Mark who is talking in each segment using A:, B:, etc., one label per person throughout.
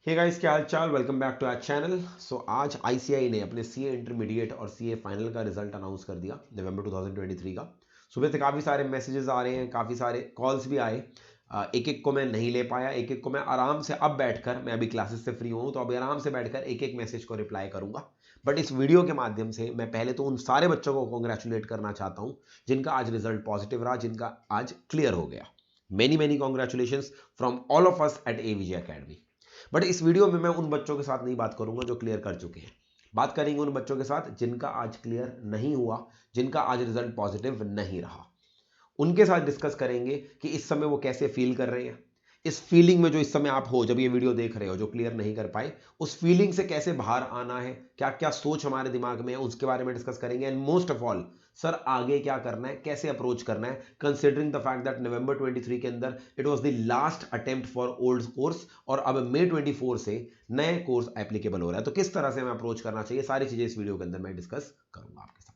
A: Hey guys, क्या हाल चाल। Welcome back to our channel. आज आईसीआई ने अपने सीए इंटरमीडिएट और सीए फाइनल का रिजल्ट अनाउंस कर दिया नवंबर 2023 का। सुबह से काफ़ी सारे मैसेजेस आ रहे हैं, काफ़ी सारे कॉल्स भी आए। एक एक को मैं नहीं ले पाया, एक एक को मैं आराम से अब बैठकर, मैं अभी क्लासेस से फ्री हूँ तो अभी आराम से बैठकर एक एक मैसेज को रिप्लाई करूंगा। बट इस वीडियो के माध्यम से मैं पहले तो उन सारे बच्चों को कॉन्ग्रेचुलेट करना चाहता हूँ जिनका आज रिजल्ट पॉजिटिव रहा, जिनका आज क्लियर हो गया। Many many congratulation from all of us at AVG academy. But इस वीडियो में मैं उन बच्चों के साथ नहीं बात करूंगा जो क्लियर कर चुके हैं। बात करेंगे उन बच्चों के साथ जिनका आज क्लियर नहीं हुआ, जिनका आज रिजल्ट पॉजिटिव नहीं रहा। उनके साथ डिस्कस करेंगे कि इस समय वो कैसे फील कर रहे हैं। इस फीलिंग में जो इस समय आप हो, जब ये वीडियो देख रहे हो, जो क्लियर नहीं कर पाए, उस फीलिंग से कैसे बाहर आना है, क्या क्या सोच हमारे दिमाग में है, उसके बारे में डिस्कस करेंगे। And most of all, sir आगे क्या करना है, कैसे अप्रोच करना है, कंसिडरिंग द फैक्ट दैट नवंबर 23 के अंदर it was the last attempt for old course और अब मई 24 से नए कोर्स एप्लीकेबल हो रहा है। तो किस तरह से हमें अप्रोच करना चाहिए, सारी चीजें इस वीडियो के अंदर मैं डिस्कस करूंगा आपके साथ।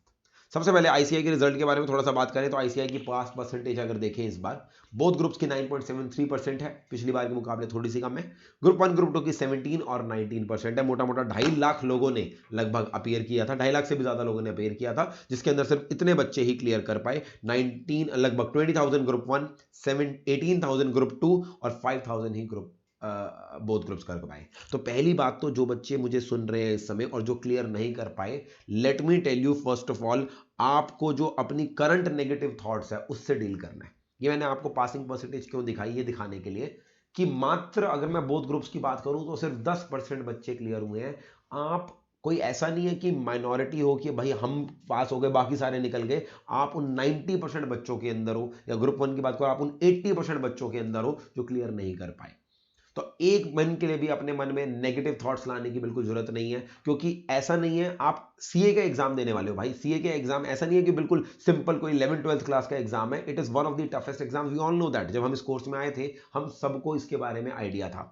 A: सबसे पहले आईसीआई के रिजल्ट के बारे में थोड़ा सा बात करें तो आईसीआई की पास परसेंटेज अगर देखें इस बार बोथ ग्रुप्स की 9.73% है, पिछली बार के मुकाबले थोड़ी सी कम है। ग्रुप 1 ग्रुप 2 की 17 और 19% है। मोटा मोटा 2.5 लाख लोगों ने लगभग अपीयर किया था, 2.5 लाख से भी ज्यादा लोगों ने अपीयर किया था, जिसके अंदर सिर्फ इतने बच्चे ही क्लियर कर पाए। 19 लगभग 20,000 ग्रुप 1, 18,000 ग्रुप 2 और 5,000 ही ग्रुप बोथ ग्रुप्स कर पाए। तो पहली बात तो जो बच्चे मुझे सुन रहे हैं इस समय और जो क्लियर नहीं कर पाए, let me tell you first of all, आपको जो अपनी करंट नेगेटिव थॉट्स है उससे डील करना है। ये मैंने आपको पासिंग परसेंटेज क्यों दिखाई, ये दिखाने के लिए कि मात्र अगर मैं बोथ ग्रुप्स की बात करूं तो सिर्फ 10% बच्चे क्लियर हुए हैं। आप कोई ऐसा नहीं है कि माइनॉरिटी हो कि भाई हम पास हो गए बाकी सारे निकल गए। आप उन 90% बच्चों के अंदर हो, या ग्रुप 1 की बात करो आप उन 80% बच्चों के अंदर हो जो क्लियर नहीं कर पाए। तो एक मन के लिए भी अपने मन में नेगेटिव थॉट्स लाने की बिल्कुल जरूरत नहीं है, क्योंकि ऐसा नहीं है आप सीए का एग्जाम देने वाले हो। भाई सीए का एग्जाम ऐसा नहीं है कि बिल्कुल सिंपल कोई 11 12th क्लास का एग्जाम है। It is one of the toughest exam, we all know that. जब हम इस कोर्स में आए थे हम सबको इसके बारे में आइडिया था।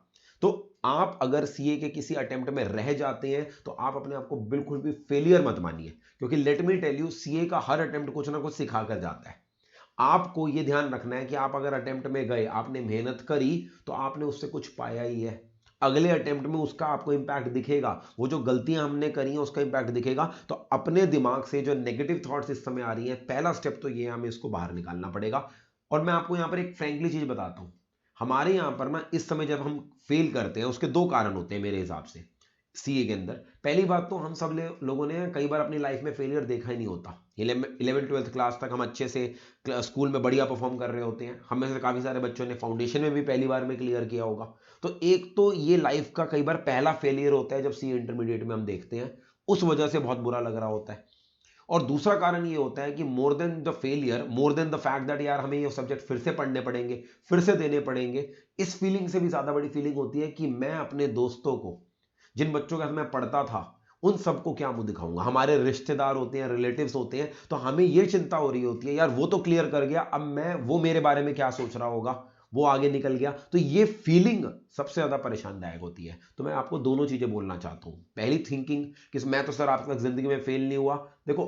A: तो आप अगर सीए के किसी अटेम्प्ट में रह जाते हैं तो आप अपने आप को बिल्कुल भी फेलियर मत मानिए, क्योंकि let me tell you, CA का हर अटेम्प्ट कुछ ना कुछ सिखा कर जाता है। आपको यह ध्यान रखना है कि आप अगर अटेम्प्ट में गए, आपने मेहनत करी, तो आपने उससे कुछ पाया ही है। अगले अटेम्प्ट में उसका आपको इंपैक्ट दिखेगा, वो जो गलतियां हमने करी हैं उसका इंपैक्ट दिखेगा। तो अपने दिमाग से जो नेगेटिव थॉट्स इस समय आ रही हैं, पहला स्टेप तो ये हमें इसको बाहर निकालना पड़ेगा। और मैं आपको यहां पर एक फ्रेंकली चीज बताता हूं। हमारे यहां पर ना इस समय जब हम फेल करते हैं, उसके दो कारण होते हैं मेरे हिसाब से सीए के अंदर। पहली बात तो हम सब लोगों ने कई बार अपनी लाइफ में फेलियर देखा ही नहीं होता। 11 12th क्लास तक हम अच्छे से स्कूल में बढ़िया परफॉर्म कर रहे होते हैं। हम में से काफी सारे बच्चों ने फाउंडेशन में भी पहली बार में क्लियर किया होगा। तो एक तो ये लाइफ का कई बार पहला फेलियर होता है जब सी इंटरमीडिएट में हम देखते हैं, उस वजह से बहुत बुरा लग रहा होता है। और दूसरा कारण ये होता है कि more than the failure, more than the fact that यार हमें ये सब्जेक्ट फिर से पढ़ने पड़ेंगे, फिर से देने पड़ेंगे, इस फीलिंग से भी ज्यादा बड़ी फीलिंग होती है कि मैं अपने दोस्तों को, जिन बच्चों के साथ मैं पढ़ता था, उन सबको क्या मुंह दिखाऊंगा। हमारे रिश्तेदार होते हैं, रिलेटिव्स होते हैं, तो हमें यह चिंता हो रही होती है यार वो तो क्लियर कर गया, अब मैं, वो मेरे बारे में क्या सोच रहा होगा, वो आगे निकल गया। तो ये फीलिंग सबसे ज्यादा परेशानदायक होती है। तो मैं आपको दोनों चीजें बोलना चाहता हूं। पहली थिंकिंग कि मैं तो सर आप तक जिंदगी में फेल नहीं हुआ। देखो,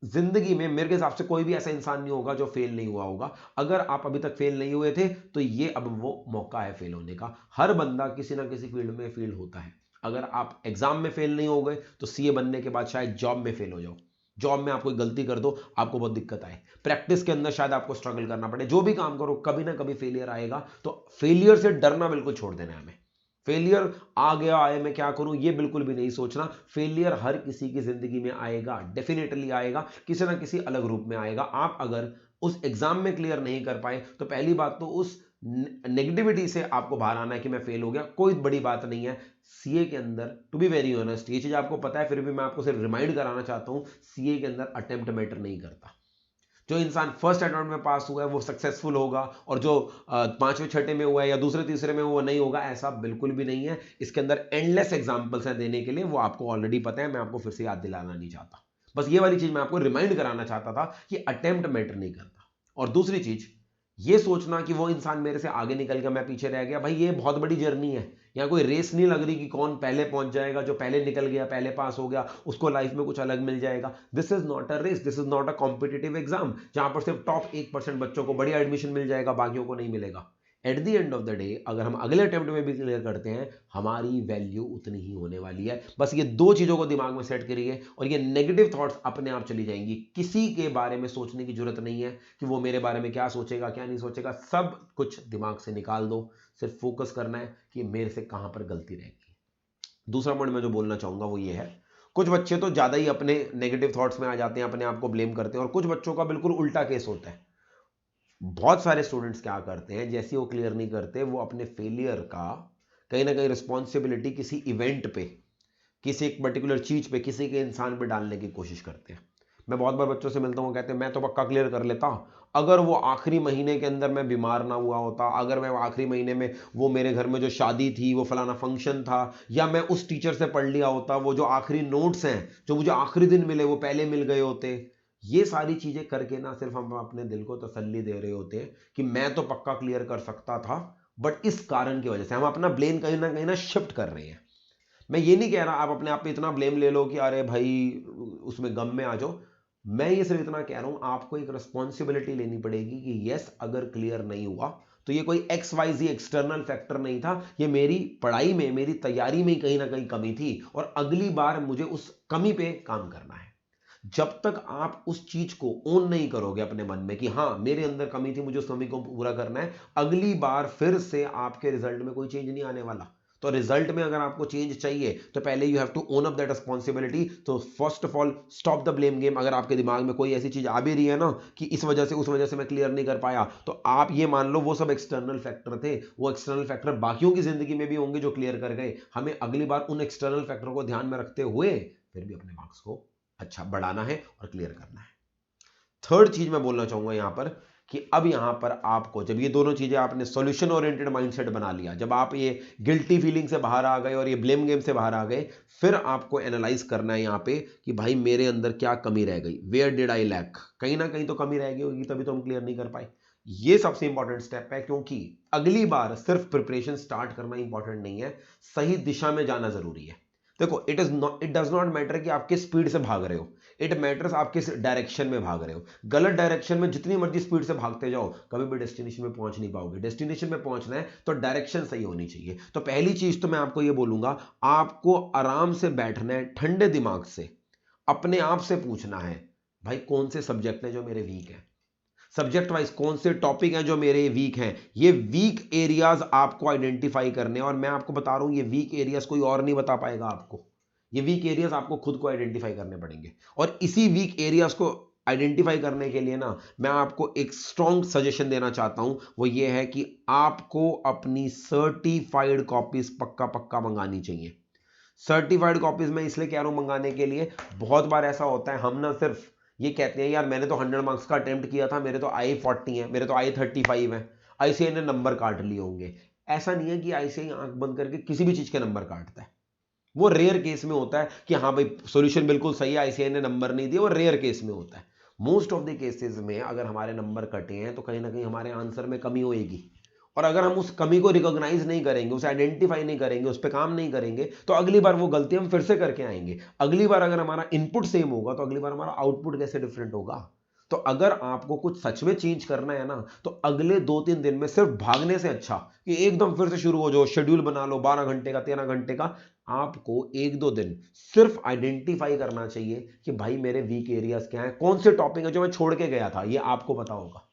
A: जिंदगी में मेरे हिसाब से कोई भी ऐसा इंसान नहीं होगा जो फेल नहीं हुआ होगा। अगर आप अभी तक फेल नहीं हुए थे तो ये अब वो मौका है फेल होने का। हर बंदा किसी ना किसी फील्ड में फेल होता है। अगर आप एग्जाम में फेल नहीं हो गए तो सीए बनने के बाद शायद जॉब में फेल हो जाओ। जॉब में आप कोई गलती कर दो, आपको बहुत दिक्कत आए। प्रैक्टिस के अंदर शायद आपको स्ट्रगल करना पड़े। जो भी काम करो कभी ना कभी फेलियर आएगा। तो फेलियर से डरना बिल्कुल छोड़ देना है हमें। फेलियर आ गया, आए मैं क्या करूं, ये बिल्कुल भी नहीं सोचना। फेलियर हर किसी की जिंदगी में आएगा, डेफिनेटली आएगा, किसी ना किसी अलग रूप में आएगा। आप अगर उस एग्जाम में क्लियर नहीं कर पाए तो पहली बात तो उस नेगेटिविटी से आपको बाहर आना है कि मैं फेल हो गया, कोई बड़ी बात नहीं है। सीए के अंदर टू बी वेरी ऑनेस्ट, ये चीज आपको पता है, फिर भी मैं आपको सिर्फ रिमाइंड कराना चाहता हूं, सीए के अंदर अटेम्प्ट मैटर नहीं करता। जो इंसान फर्स्ट अटेम्प्ट में पास हुआ है वो सक्सेसफुल होगा, और जो पांचवें छठे में हुआ है या दूसरे तीसरे में वो नहीं होगा, ऐसा बिल्कुल भी नहीं है। इसके अंदर एंडलेस एग्जांपल्स हैं देने के लिए, वो आपको ऑलरेडी पता है, मैं आपको फिर से याद दिलाना नहीं चाहता। बस ये वाली चीज मैं आपको रिमाइंड कराना चाहता था कि अटेम्प्ट मैटर नहीं करता। और दूसरी चीज, ये सोचना कि वो इंसान मेरे से आगे निकल गया, मैं पीछे रह गया, भाई ये बहुत बड़ी जर्नी है। यहाँ कोई रेस नहीं लग रही कि कौन पहले पहुंच जाएगा। जो पहले निकल गया, पहले पास हो गया, उसको लाइफ में कुछ अलग मिल जाएगा। This is not a race, this is not a competitive exam जहां पर सिर्फ टॉप 1% बच्चों को बढ़िया एडमिशन मिल जाएगा, बाकियों को नहीं मिलेगा। At the end of the day अगर हम अगले अटेम्प्ट में भी क्लियर करते हैं, हमारी वैल्यू उतनी ही होने वाली है। बस ये दो चीजों को दिमाग में सेट करिए और ये नेगेटिव थॉट्स अपने आप चली जाएंगी। किसी के बारे में सोचने की जरूरत नहीं है कि वो मेरे बारे में क्या सोचेगा क्या नहीं सोचेगा, सब कुछ दिमाग से निकाल दो। सिर्फ फोकस करना है कि मेरे से कहां पर गलती रहेगी। दूसरा पॉइंट मैं जो बोलना चाहूंगा वो ये है, कुछ बच्चे तो ज्यादा ही अपने नेगेटिव थॉट्स में आ जाते हैं, अपने आप को ब्लेम करते हैं, और कुछ बच्चों का बिल्कुल उल्टा केस होता है। बहुत सारे स्टूडेंट्स क्या करते हैं, जैसे वो क्लियर नहीं करते, वो अपने फेलियर का कहीं ना कहीं रिस्पॉन्सिबिलिटी किसी इवेंट पे, किसी एक पर्टिकुलर चीज पे, किसी के इंसान पे डालने की कोशिश करते हैं। मैं बहुत बार बच्चों से मिलता हूँ, कहते हैं मैं तो पक्का क्लियर कर लेता अगर वो आखिरी महीने के अंदर मैं बीमार ना हुआ होता, अगर मैं आखिरी महीने में वो मेरे घर में जो शादी थी, वो फलाना फंक्शन था, या मैं उस टीचर से पढ़ लिया होता, वो जो आखिरी नोट्स हैं जो मुझे आखिरी दिन मिले वो पहले मिल गए होते। ये सारी चीजें करके ना सिर्फ हम अपने दिल को तसल्ली दे रहे होते हैं कि मैं तो पक्का क्लियर कर सकता था, बट इस कारण की वजह से हम अपना ब्लेम कहीं ना शिफ्ट कर रहे हैं। मैं ये नहीं कह रहा आप अपने आप पे इतना ब्लेम ले लो कि अरे भाई उसमें गम में आ जाओ। मैं ये सिर्फ इतना कह रहा हूं, आपको एक रिस्पॉन्सिबिलिटी लेनी पड़ेगी कि यस, अगर क्लियर नहीं हुआ तो ये कोई एक्स वाई जी एक्सटर्नल फैक्टर नहीं था, ये मेरी पढ़ाई में, मेरी तैयारी में कहीं ना कहीं कमी थी, और अगली बार मुझे उस कमी पे काम करना है। जब तक आप उस चीज को ओन नहीं करोगे अपने मन में कि हाँ मेरे अंदर कमी थी, मुझे उस कमी को पूरा करना है, अगली बार फिर से आपके रिजल्ट में कोई चेंज नहीं आने वाला। तो रिजल्ट में अगर आपको चेंज चाहिए तो पहले you have to own up that responsibility. तो first of all stop the blame game. अगर आपके दिमाग में कोई ऐसी चीज आ भी रही है ना कि इस वजह से उस वजह से मैं क्लियर नहीं कर पाया, तो आप ये मान लो वो सब एक्सटर्नल फैक्टर थे, वो एक्सटर्नल फैक्टर बाकियों की जिंदगी में भी होंगे जो क्लियर कर गए। हमें अगली बार उन एक्सटर्नल फैक्टर को ध्यान में रखते हुए फिर भी अपने मार्क्स को अच्छा बढ़ाना है और क्लियर करना है। थर्ड चीज मैं बोलना चाहूंगा यहां पर कि अब यहां पर आपको जब ये दोनों चीजें आपने सॉल्यूशन ओरिएंटेड माइंडसेट बना लिया, जब आप ये गिल्टी फीलिंग से बाहर आ गए और ये ब्लेम गेम से बाहर आ गए, फिर आपको एनालाइज करना है यहां पे कि भाई मेरे अंदर क्या कमी रह गई, वेयर डिड आई लैक। कहीं ना कहीं तो कमी रह गई होगी, तभी तो हम क्लियर नहीं कर पाए। ये सबसे इंपॉर्टेंट स्टेप है, क्योंकि अगली बार सिर्फ प्रिपरेशन स्टार्ट करना इंपॉर्टेंट नहीं है, सही दिशा में जाना जरूरी है। देखो, इट डज नॉट मैटर कि आप किस स्पीड से भाग रहे हो, इट मैटर्स आप किस डायरेक्शन में भाग रहे हो। गलत डायरेक्शन में जितनी मर्जी स्पीड से भागते जाओ, कभी भी डेस्टिनेशन में पहुंच नहीं पाओगे। डेस्टिनेशन में पहुंचना है तो डायरेक्शन सही होनी चाहिए। तो पहली चीज तो मैं आपको ये बोलूंगा, आपको आराम से बैठना है, ठंडे दिमाग से अपने आप से पूछना है, भाई कौन से सब्जेक्ट हैं जो मेरे वीक हैं, सब्जेक्ट वाइज कौन से टॉपिक हैं जो मेरे वीक हैं। ये वीक एरियाज आपको आइडेंटिफाई करने हैं, और मैं आपको बता रहा हूं ये वीक एरियाज कोई और नहीं बता पाएगा आपको। ये वीक एरियाज आपको खुद को आइडेंटिफाई करने पड़ेंगे, और इसी वीक एरियाज को आइडेंटिफाई करने के लिए ना मैं आपको एक स्ट्रॉन्ग सजेशन देना चाहता हूं। वो ये है कि आपको अपनी सर्टिफाइड कॉपीज पक्का पक्का मंगानी चाहिए। सर्टिफाइड कॉपीज में इसलिए कह रहा हूं मंगाने के लिए, बहुत बार ऐसा होता है हम ना सिर्फ ये कहते हैं यार मैंने तो 100 मार्क्स का अटेम्प्ट किया था, मेरे तो आई 40 है, मेरे तो आई 35 है, आईसीआई ने नंबर काट लिए होंगे। ऐसा नहीं है कि आईसीआई आंख बंद करके किसी भी चीज के नंबर काटता है। वो रेयर केस में होता है कि हाँ भाई सॉल्यूशन बिल्कुल सही है, आईसीआई ने नंबर नहीं दिया, वो रेयर केस में होता है। मोस्ट ऑफ द केसेस में अगर हमारे नंबर कटे हैं तो कहीं ना कहीं हमारे आंसर में कमी होएगी, और अगर हम उस कमी को रिकॉग्नाइज नहीं करेंगे, उसे आइडेंटिफाई नहीं करेंगे, उस पर काम नहीं करेंगे, तो अगली बार वो गलती हम फिर से करके आएंगे। अगली बार अगर हमारा इनपुट सेम होगा तो अगली बार हमारा आउटपुट कैसे डिफरेंट होगा। तो अगर आपको कुछ सच में चेंज करना है ना, तो अगले 2-3 दिन में सिर्फ भागने से अच्छा कि एकदम फिर से शुरू हो जाओ, शेड्यूल बना लो 12 घंटे का, 13 घंटे का। आपको 1-2 दिन सिर्फ आइडेंटिफाई करना चाहिए कि भाई मेरे वीक एरियाज क्या है, कौन से टॉपिक है जो मैं छोड़ के गया था। ये आपको पता होगा,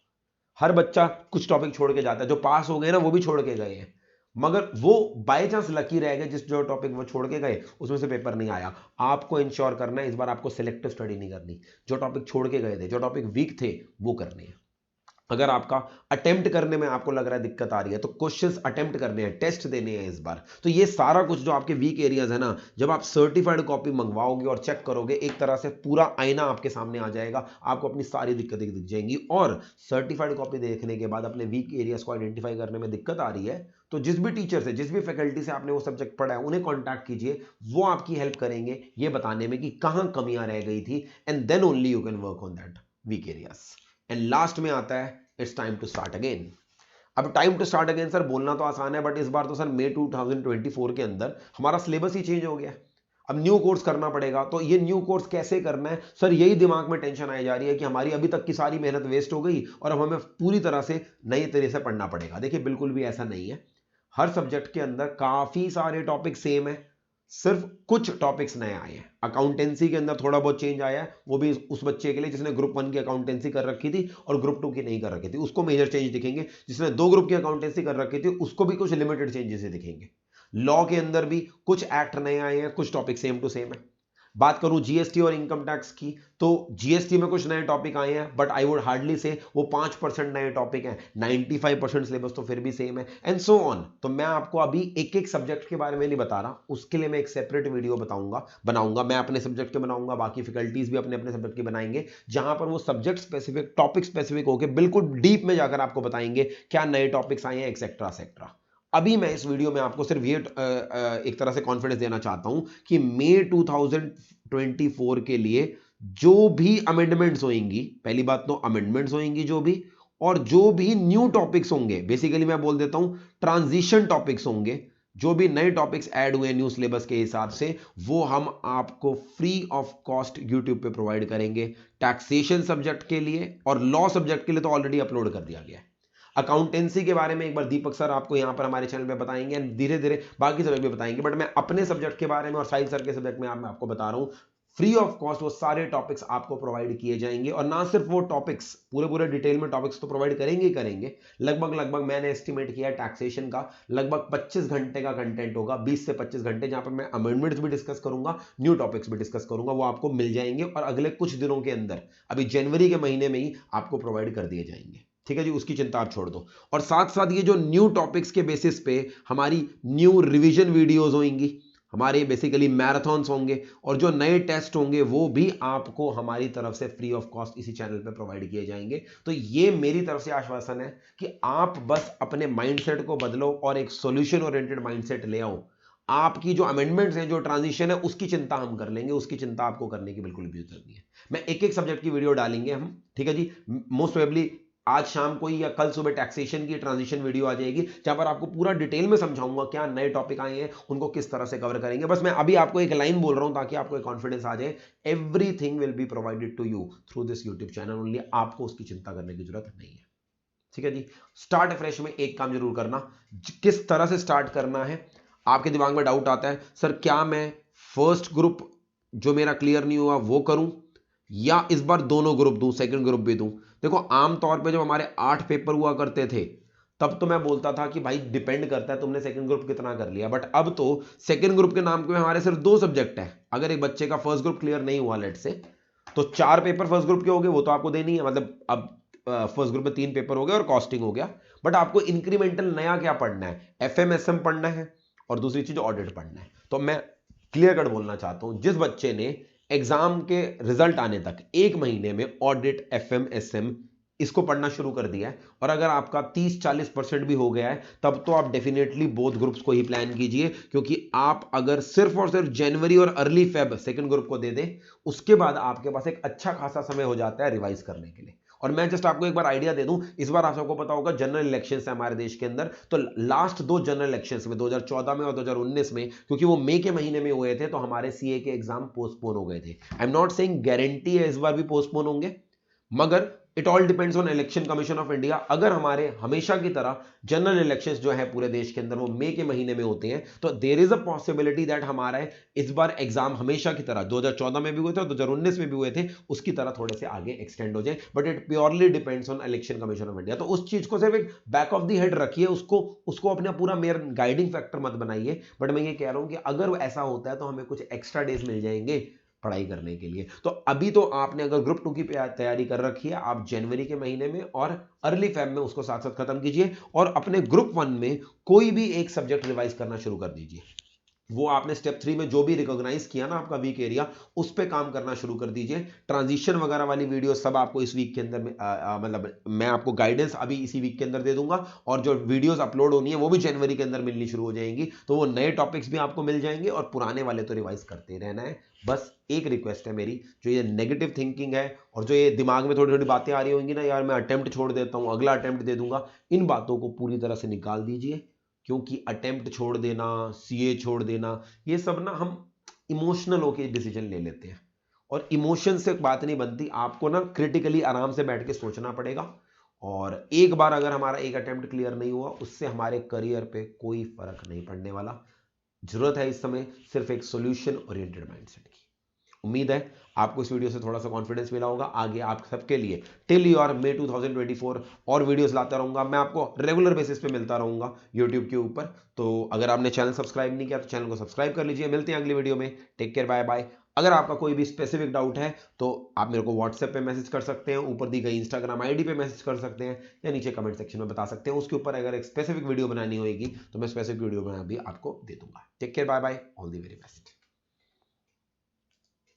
A: हर बच्चा कुछ टॉपिक छोड़ के जाता है, जो पास हो गए ना वो भी छोड़ के गए हैं, मगर वो बाय चांस लकी रह गए, जिस जो टॉपिक वो छोड़ के गए उसमें से पेपर नहीं आया। आपको इंश्योर करना है इस बार आपको सिलेक्टिव स्टडी नहीं करनी, जो टॉपिक छोड़ के गए थे, जो टॉपिक वीक थे वो करने हैं। अगर आपका अटेम्प्ट करने में आपको लग रहा है दिक्कत आ रही है, तो क्वेश्चंस अटेम्प्ट करने हैं, टेस्ट देने हैं इस बार। तो ये सारा कुछ जो आपके वीक एरियाज है ना, जब आप सर्टिफाइड कॉपी मंगवाओगे और चेक करोगे, एक तरह से पूरा आईना आपके सामने आ जाएगा, आपको अपनी सारी दिक्कतें दिख जाएंगी। और सर्टिफाइड कॉपी देखने के बाद अपने वीक एरियाज को आइडेंटिफाई करने में दिक्कत आ रही है, तो जिस भी टीचर से, जिस भी फैकल्टी से आपने वो सब्जेक्ट पढ़ा है, उन्हें कॉन्टैक्ट कीजिए, वो आपकी हेल्प करेंगे ये बताने में कि कहां कमियां रह गई थी, and then only you can work on that weak areas. And last में आता है it's time to start again. अब time to start again sir बोलना तो आसान है, बट इस बार तो सर मई 2024 के अंदर हमारा सिलेबस ही चेंज हो गया। अब न्यू कोर्स करना पड़ेगा। तो ये न्यू कोर्स कैसे करना है सर, यही दिमाग में टेंशन आई जा रही है कि हमारी अभी तक की सारी मेहनत वेस्ट हो गई और अब हमें पूरी तरह से नए तरीके से पढ़ना पड़ेगा। देखिए बिल्कुल भी ऐसा नहीं है, हर सब्जेक्ट के अंदर काफी सारे टॉपिक सेम है, सिर्फ कुछ टॉपिक्स नए आए हैं। अकाउंटेंसी के अंदर थोड़ा बहुत चेंज आया है, वो भी उस बच्चे के लिए जिसने ग्रुप 1 की अकाउंटेंसी कर रखी थी और ग्रुप 2 की नहीं कर रखी थी, उसको मेजर चेंज दिखेंगे। जिसने 2 ग्रुप की अकाउंटेंसी कर रखी थी उसको भी कुछ लिमिटेड चेंजेस दिखेंगे। लॉ के अंदर भी कुछ एक्ट नए आए हैं, कुछ टॉपिक सेम टू सेम है। बात करूं जीएसटी और इनकम टैक्स की, तो जीएसटी में कुछ नए टॉपिक आए हैं, बट आई वुड हार्डली से वो 5% नए टॉपिक हैं, 95% सिलेबस तो फिर भी सेम है, एंड सो ऑन। तो मैं आपको अभी एक एक सब्जेक्ट के बारे में नहीं बता रहा, उसके लिए मैं एक सेपरेट वीडियो बनाऊंगा। मैं अपने सब्जेक्ट के बनाऊंगा, बाकी फैकल्टीज भी अपने अपने सब्जेक्ट के बनाएंगे, जहां पर वो सब्जेक्ट स्पेसिफिक, टॉपिक स्पेसिफिक होकर बिल्कुल डीप में जाकर आपको बताएंगे क्या नए टॉपिक्स आए हैं, एक्सेट्रा एक्सेट्रा। अभी मैं इस वीडियो में आपको सिर्फ ये एक तरह से कॉन्फिडेंस देना चाहता हूं कि मई 2024 के लिए जो भी अमेंडमेंट्स होंगी, पहली बात तो अमेंडमेंट्स होंगी जो भी, और जो भी न्यू टॉपिक्स होंगे, बेसिकली मैं बोल देता हूं ट्रांजिशन टॉपिक्स होंगे, जो भी नए टॉपिक्स ऐड हुए न्यू सिलेबस के हिसाब से, वो हम आपको फ्री ऑफ कॉस्ट यूट्यूब पे प्रोवाइड करेंगे। टैक्सेशन सब्जेक्ट के लिए और लॉ सब्जेक्ट के लिए तो ऑलरेडी अपलोड कर दिया गया है। अकाउंटेंसी के बारे में एक बार दीपक सर आपको यहां पर हमारे चैनल पे बताएंगे, धीरे धीरे बाकी सब्जेक्ट भी बताएंगे, बट मैं अपने सब्जेक्ट के बारे में और साहिल सर के सब्जेक्ट में मैं आपको बता रहा हूं, फ्री ऑफ कॉस्ट वो सारे टॉपिक्स आपको प्रोवाइड किए जाएंगे। और ना सिर्फ वो टॉपिक्स, पूरे पूरे डिटेल में टॉपिक्स तो प्रोवाइड करेंगे ही करेंगे। लगभग मैंने एस्टिमेट किया टैक्सेशन का लगभग 25 घंटे का कंटेंट होगा, 20 से 25 घंटे, जहां पर मैं अमेंडमेंट्स भी डिस्कस करूंगा, न्यू टॉपिक्स भी डिस्कस करूंगा, वो आपको मिल जाएंगे और अगले कुछ दिनों के अंदर, अभी जनवरी के महीने में ही आपको प्रोवाइड कर दिए जाएंगे। ठीक है जी, उसकी चिंता आप छोड़ दो। और साथ साथ ये जो न्यू टॉपिक्स के बेसिस पे हमारी न्यू रिवीजन वीडियोस होंगी, हमारे बेसिकली मैराथन्स होंगे, और जो नए टेस्ट होंगे वो भी आपको हमारी तरफ से फ्री ऑफ कॉस्ट इसी चैनल पे प्रोवाइड किए जाएंगे। तो ये मेरी तरफ से आश्वासन है कि आप बस अपने माइंडसेट को बदलो और एक सॉल्यूशन ओरिएंटेड माइंडसेट ले आओ। आपकी जो अमेंडमेंट्स हैं, जो ट्रांजिशन है, उसकी चिंता हम कर लेंगे, उसकी चिंता आपको करने की बिल्कुल भी जरूरत नहीं है। मैं एक एक सब्जेक्ट की वीडियो डालेंगे हम, ठीक है जी। मोस्ट प्रोबेबली आज शाम को या कल सुबह टैक्सेशन की ट्रांजिशन वीडियो आ जाएगी, जहां पर आपको पूरा डिटेल में समझाऊंगा क्या नए टॉपिक आए हैं, उनको किस तरह से कवर करेंगे। बस मैं अभी आपको एक लाइन बोल रहा हूं ताकि आपको एक कॉन्फिडेंस आ जाए, everything will be provided to you through this YouTube channel only, आपको उसकी चिंता करने की जरूरत नहीं है। ठीक है जी। स्टार्ट फ्रेश में एक काम जरूर करना, किस तरह से स्टार्ट करना है। आपके दिमाग में डाउट आता है सर क्या मैं फर्स्ट ग्रुप जो मेरा क्लियर नहीं हुआ वो करूं, या इस बार दोनों ग्रुप दूं, सेकंड ग्रुप भी दूं। देखो आमतौर पे जब हमारे 8 पेपर हुआ करते थे तब तो मैं बोलता था कि भाई डिपेंड करता है तुमने सेकंड ग्रुप कितना कर लिया, बट अब तो सेकंड ग्रुप के नाम पे हमारे सिर्फ 2 सब्जेक्ट है। अगर एक बच्चे का फर्स्ट ग्रुप क्लियर नहीं हुआ लेट से, तो 4 पेपर फर्स्ट ग्रुप के हो गए, वो तो आपको देनी है, मतलब अब फर्स्ट ग्रुप में 3 पेपर हो गए और कॉस्टिंग हो गया। बट आपको इंक्रीमेंटल नया क्या पढ़ना है, एफएमएसएम पढ़ना है और दूसरी चीज ऑडिट पढ़ना है। तो मैं क्लियर कट बोलना चाहता हूं, जिस बच्चे ने एग्जाम के रिजल्ट आने तक 1 महीने में ऑडिट, एफएमएसएम इसको पढ़ना शुरू कर दिया है, और अगर आपका 30-40% भी हो गया है, तब तो आप डेफिनेटली बोथ ग्रुप्स को ही प्लान कीजिए। क्योंकि आप अगर सिर्फ और सिर्फ जनवरी और अर्ली फेब सेकंड ग्रुप को दे दें, उसके बाद आपके पास एक अच्छा खासा समय हो जाता है रिवाइज करने के लिए। और मैं जस्ट आपको एक बार आइडिया दे दूं, इस बार आप सबको पता होगा जनरल इलेक्शंस है हमारे देश के अंदर, तो लास्ट 2 जनरल इलेक्शंस में 2014 में और 2019 में, क्योंकि वो मई के महीने में हुए थे, तो हमारे सीए के एग्जाम पोस्टपोन हो गए थे। I am not saying guarantee है इस बार भी पोस्टपोन होंगे, मगर it all depends on election commission of India. अगर हमारे हमेशा की तरह जनरल इलेक्शंस जो है पूरे देश के अंदर वो मई के महीने में होते हैं, तो there is a possibility that हमारा इस बार एग्जाम हमेशा की तरह 2014 में भी हुए थे और 2019 में भी हुए थे, उसकी तरह थोड़े से आगे एक्सटेंड हो जाए। But it purely depends on election commission of India. तो उस चीज को सिर्फ एक बैक ऑफ द हेड रखिए, उसको अपना पूरा मेयर गाइडिंग फैक्टर मत बनाइए। बट मैं ये कह रहा हूं कि अगर ऐसा होता है तो हमें कुछ एक्स्ट्रा डेज मिल जाएंगे पढ़ाई करने के लिए। तो अभी तो आपने अगर ग्रुप 2 की तैयारी कर रखी है, आप जनवरी के महीने में और अर्ली फेब में उसको साथ साथ खत्म कीजिए, और अपने ग्रुप 1 में कोई भी एक सब्जेक्ट रिवाइज करना शुरू कर दीजिए। वो आपने स्टेप 3 में जो भी रिकॉग्नाइज किया ना आपका वीक एरिया, उस पे काम करना शुरू कर दीजिए। ट्रांजिशन वगैरह वाली वीडियो सब आपको इस वीक के अंदर में मतलब मैं आपको गाइडेंस अभी इसी वीक के अंदर दे दूंगा, और जो वीडियोस अपलोड होनी है वो भी जनवरी के अंदर मिलनी शुरू हो जाएंगी। तो वो नए टॉपिक्स भी आपको मिल जाएंगे और पुराने वाले तो रिवाइज करते रहना है। बस एक रिक्वेस्ट है मेरी, जो ये नेगेटिव थिंकिंग है और जो ये दिमाग में थोड़ी थोड़ी बातें आ रही होंगी ना, यार मैं अटेम्प्ट छोड़ देता हूं, अगला अटेम्प्ट दे दूंगा, इन बातों को पूरी तरह से निकाल दीजिए। क्योंकि अटेम्प्ट छोड़ देना, सीए छोड़ देना, ये सब ना हम इमोशनल होकर डिसीजन ले लेते हैं, और इमोशन से बात नहीं बनती, आपको ना क्रिटिकली आराम से बैठ के सोचना पड़ेगा। और एक बार अगर हमारा एक अटेम्प्ट क्लियर नहीं हुआ, उससे हमारे करियर पे कोई फर्क नहीं पड़ने वाला। जरूरत है इस समय सिर्फ एक सॉल्यूशन ओरिएंटेड माइंडसेट की। उम्मीद है आपको इस वीडियो से थोड़ा सा कॉन्फिडेंस मिला होगा। आगे आप सबके लिए टिल योर मे 2024 और वीडियोस लाता रहूंगा। मैं आपको रेगुलर बेसिस पे मिलता रहूंगा यूट्यूब के ऊपर। तो अगर आपने चैनल सब्सक्राइब नहीं किया तो चैनल को सब्सक्राइब कर लीजिए। मिलते हैं अगली वीडियो में। Take care, bye bye. अगर आपका कोई भी स्पेसिफिक डाउट है तो आप मेरे को व्हाट्सएप पे मैसेज कर सकते हैं, ऊपर दी गई इंस्टाग्राम आईडी पे मैसेज कर सकते हैं, या नीचे कमेंट सेक्शन में बता सकते हैं। उसके ऊपर अगर एक स्पेसिफिक वीडियो बनानी होगी तो मैं स्पेसिफिक वीडियो बना भी आपको दे दूंगा। Take care, bye bye, all the very best.